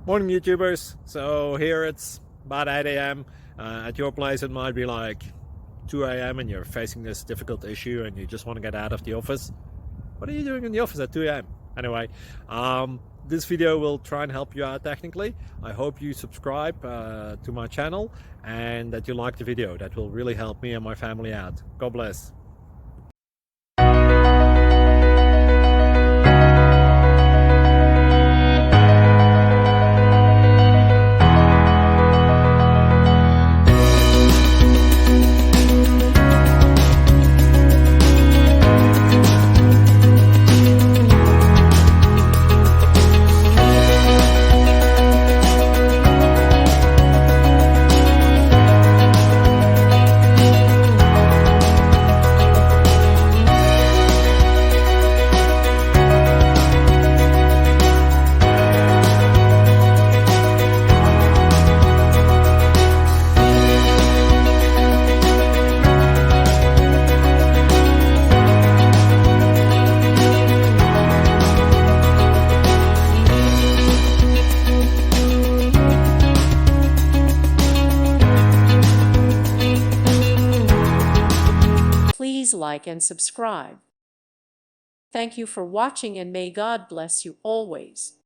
Morning YouTubers. So here it's about 8 a.m. At your place it might be like 2 a.m. and you're facing this difficult issue and you just want to get out of the office. What are you doing in the office at 2 a.m.? Anyway, this video will try and help you out technically. I hope you subscribe to my channel and that you like the video. That will really help me and my family out. God bless. Please like and subscribe. Thank you for watching and may God bless you always.